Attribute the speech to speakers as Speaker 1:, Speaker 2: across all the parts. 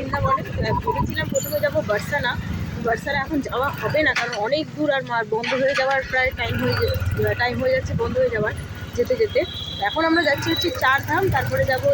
Speaker 1: বৃন্দাবনে। ভেবেছিলাম প্রথমে যাবো বার্সানা, বার্সানা এখন যাওয়া হবে না, কারণ অনেক দূর আর বন্ধ হয়ে যাওয়ার প্রায় টাইম হয়ে যাচ্ছে বন্ধ হয়ে যাওয়ার যেতে যেতে। এখন আমরা যাচ্ছি হচ্ছে চারধাম, তারপরে যাবো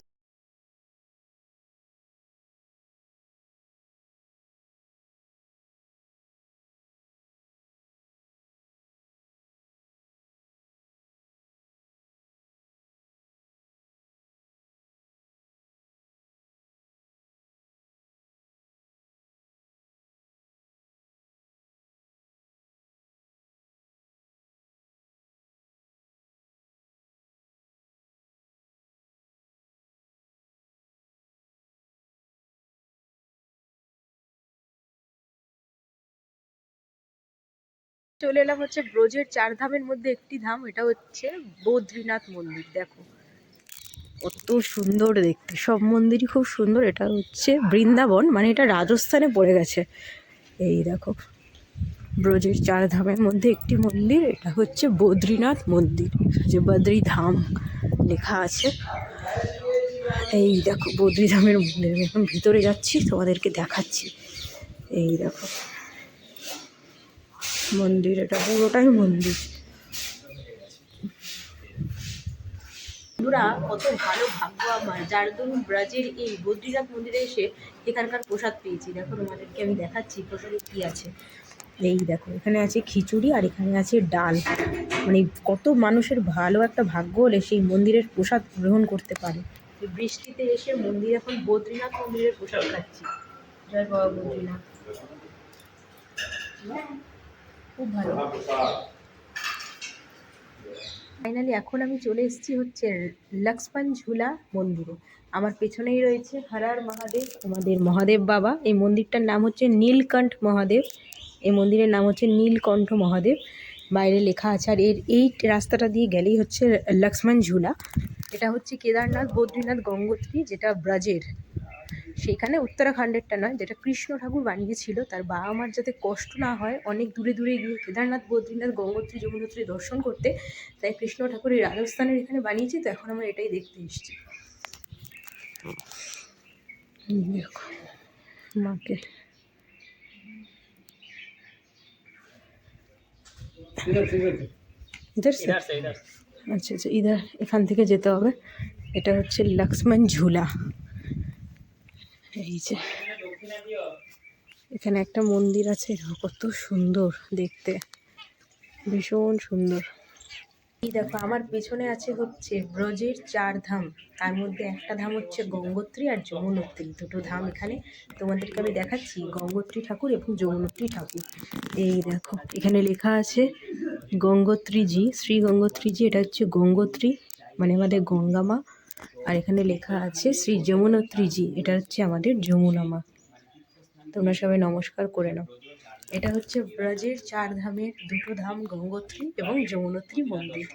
Speaker 1: চলে এলাম হচ্ছে ব্রজের চারধামের মধ্যে একটি ধাম, এটা হচ্ছে বদ্রীনাথ মন্দির। দেখো কত সুন্দর দেখতে, সব মন্দিরই খুব সুন্দর। এটা হচ্ছে বৃন্দাবন, মানে এটা রাজস্থানে পড়ে গেছে। এই দেখো ব্রজের চারধামের মধ্যে একটি মন্দির, এটা হচ্ছে বদ্রীনাথ মন্দির, যে বদ্রী ধাম লেখা আছে। এই দেখো বদ্রীধামের মন্দির, আমি এখন ভিতরে যাচ্ছি, তোমাদেরকে দেখাচ্ছি। এই দেখো মন্দির, এটা পুরোটাই মন্দির। বন্ধুরা কত ভালো ভাগ্য আমার, যার দরুন ব্রাজের এই বদ্রীনাথ মন্দিরে এসে এখানকার প্রসাদ পেয়েছি। দেখো তোমাদেরকে আমি দেখাচ্ছি প্রসাদে কি আছে। এই দেখো এখানে আছে খিচুড়ি আর এখানে আছে ডাল। মানে কত মানুষের ভালো একটা ভাগ্য হলে সেই মন্দিরের প্রসাদ গ্রহণ করতে পারে। বৃষ্টিতে এসে মন্দির, এখন বদ্রীনাথ মন্দিরের প্রসাদ খাচ্ছি। জয় বাবা বদ্রীনাথ, খুব ভালো। ফাইনালি এখন আমি চলে এসেছি হচ্ছে লক্ষ্মণ ঝুলা মন্দিরে। আমার পেছনেই রয়েছে হর হর মহাদেব, আমাদের মহাদেব বাবা। এই মন্দিরটার নাম হচ্ছে নীলকণ্ঠ মহাদেব, এই মন্দিরের নাম হচ্ছে নীলকণ্ঠ মহাদেব, বাইরে লেখা আছে। আর এই রাস্তাটা দিয়ে গেলেই হচ্ছে লক্ষ্মণ ঝুলা। এটা হচ্ছে কেদারনাথ, বদ্রীনাথ, গঙ্গোত্রী, যেটা ব্রজের, সেইখানে উত্তরাখণ্ডেরটা নয়, যেটা কৃষ্ণ ঠাকুর বানিয়েছিল তার বাবা মার যাতে কষ্ট না হয় অনেক দূরে দূরে গিয়ে কেদারনাথ, বদ্রীনাথ, গঙ্গোত্রী, যমুনোত্রী দর্শন করতে, তাই কৃষ্ণ ঠাকুর এই রাজস্থানের এখানে বানিয়েছি। তো এখন আমরা এটাই দেখতে এসেছি। দেখো মাকে, আচ্ছা আচ্ছা ইধার, এখান থেকে যেতে হবে। এটা হচ্ছে লক্ষ্মণ ঝুলা। এই যে এখানে একটা মন্দির আছে, কত সুন্দর দেখতে, ভীষণ সুন্দর। এই দেখো আমার পেছনে আছে হচ্ছে ব্রজের চার ধাম, তার মধ্যে একটা ধাম হচ্ছে গঙ্গোত্রী আর যমুনোত্রী, দুটো ধাম এখানে তোমাদেরকে আমি দেখাচ্ছি, গঙ্গোত্রী ঠাকুর এবং যমুনোত্রী ঠাকুর। এই দেখো এখানে লেখা আছে গঙ্গোত্রীজি, শ্রী গঙ্গোত্রীজি, এটা হচ্ছে গঙ্গোত্রী মানে আমাদের গঙ্গা মা। আর এখানে লেখা আছে শ্রী যমুনোত্রীজি, এটা হচ্ছে আমাদের যমুনা মা। তোমরা সবাই নমস্কার করে নাও। এটা হচ্ছে ব্রজের চার ধামের দুটো ধাম, গঙ্গোত্রী এবং যমুনোত্রী মন্দির।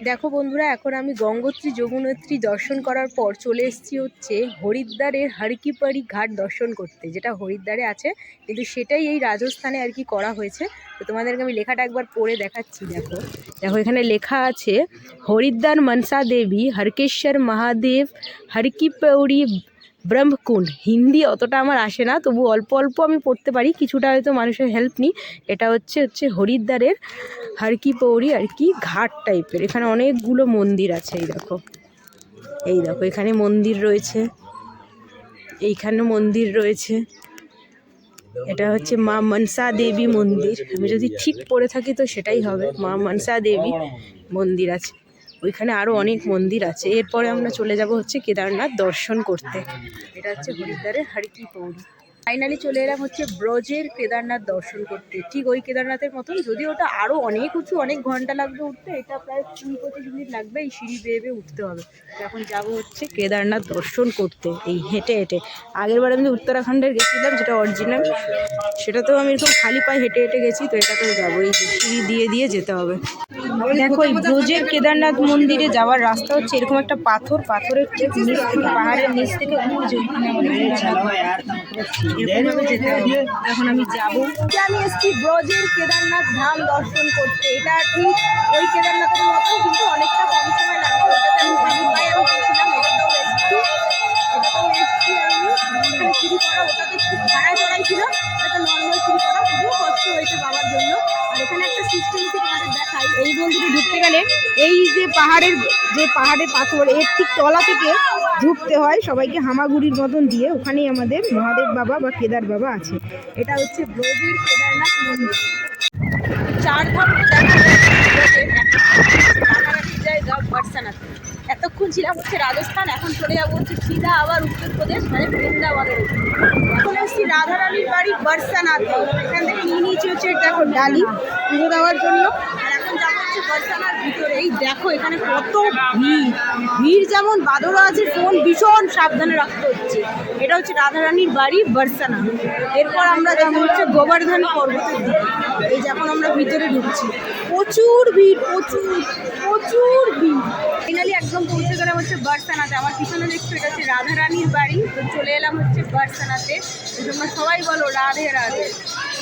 Speaker 1: দেখো বন্ধুরা, এখন আমি গঙ্গোত্রী, যমুনোত্রী দর্শন করার পর চলে এসেছি হচ্ছে হরিদ্বারের হরকিপারি ঘাট দর্শন করতে, যেটা হরিদ্বারে আছে, কিন্তু সেটাই এই রাজস্থানে আর কি করা হয়েছে। তো তোমাদেরকে আমি লেখাটা একবার পড়ে দেখাচ্ছি। দেখো দেখো এখানে লেখা আছে হরিদ্বার মনসা দেবী হরকেশ্বর মহাদেব হরকিপৌড়ি ব্রহ্মকুণ্ড। হিন্দি অতটা আমার আসে না, তবু অল্প অল্প আমি পড়তে পারি, কিছুটা হয়তো মানুষের হেল্প নিই। এটা হচ্ছে হরিদ্বারের হরকিপৌড়ি আর কি ঘাট টাইপের। এখানে অনেকগুলো মন্দির আছে। এই দেখো এখানে মন্দির রয়েছে, এইখানে মন্দির রয়েছে। এটা হচ্ছে মা মনসা দেবী মন্দির, আমি যদি ঠিক পড়ে থাকি তো সেটাই হবে, মা মনসা দেবী মন্দির আছে। ওইখানে আরও অনেক মন্দির আছে। এরপরে আমরা চলে যাব হচ্ছে কেদারনাথ দর্শন করতে। এটা হচ্ছে হরিদ্বারের হরকিপৌড়ি। ফাইনালি চলে এলাম হচ্ছে ব্রজের কেদারনাথ দর্শন করতে, ঠিক ওই কেদারনাথের মতন, যদিও ওটা আরও অনেক উঁচু, অনেক ঘন্টা লাগবে উঠতে। এটা প্রায় 20-25 মিনিট লাগবে এই সিঁড়ি বেয়ে বেয়ে উঠতে হবে। এখন যাব হচ্ছে কেদারনাথ দর্শন করতে এই হেঁটে হেঁটে। আগেরবার আমি উত্তরাখণ্ডের গেছিলাম, যেটা অরিজিনাল, সেটাতেও আমি এরকম খালি পায়ে হেঁটে হেঁটে গেছি, তো এটাতেও যাবো। এই সিঁড়ি দিয়ে দিয়ে যেতে হবে। দেখো এই ব্রজের কেদারনাথ মন্দিরে যাওয়ার রাস্তা হচ্ছে এরকম একটা পাথরের ঠিক নিচ থেকে, পাহাড়ের নিচ থেকে ওইখানে আমাদের এরকমভাবে যেতে হবে। এখন আমি যাবো, আমি এসেছি ব্রজের কেদারনাথ ধাম দর্শন করতে। এটা ঠিক ওই কেদারনাথের মতন, কিন্তু অনেকটা কম সময় লাগবে। ওইটাতে আমি খালি পায়ে আমি গেছিলাম, এটাতেও এসেছি আমি, এখানে সিঁড়ি করা
Speaker 2: দেখাই, এই মন্দিরে ঢুকতে গেলে এই যে পাহাড়ের পাথর এর ঠিক তলা থেকে ঢুকতে হয় সবাইকে হামাগুড়ির মতন দিয়ে। ওখানেই আমাদের মহাদেব বাবা বা কেদার বাবা আছে। এটা হচ্ছে ব্রজের কেদারনাথ মন্দির। চারধাম জায়গা বর্ষানাথ। এতক্ষণ ছিলাম হচ্ছে রাজস্থান, এখন চলে যাবো হচ্ছে সিধা আবার উত্তরপ্রদেশ, মানে বৃন্দাবনের। এখন এসছি রাধারানীর বাড়ি বর্ষানাথে। এখান থেকে নিয়ে নিয়েছি হচ্ছে দেখো ডালি পুজো দেওয়ার জন্য। আর এখন যাবো হচ্ছে বর্ষানার ভিতরে। এই দেখো এখানে কত ভিড় যেমন বাদরও আছে, ফোন ভীষণ সাবধানে রাখতে হচ্ছে। এটা হচ্ছে রাধারানীর বাড়ি বর্ষানাথ। এরপর আমরা যাবো হচ্ছে গোবর্ধন পর্বতের দিকে। এই যখন আমরা ভিতরে ঢুকছি প্রচুর ভিড়, প্রচুর ভিড়। ফাইনালি একদম পৌঁছে গেলাম হচ্ছে বর্ষানাথে। আমার পিছনে দেখছো এটা হচ্ছে রাধারানীর বাড়ি। তো চলে এলাম হচ্ছে বর্ষানাথে। তোমরা সবাই বলো রাধে রাধে।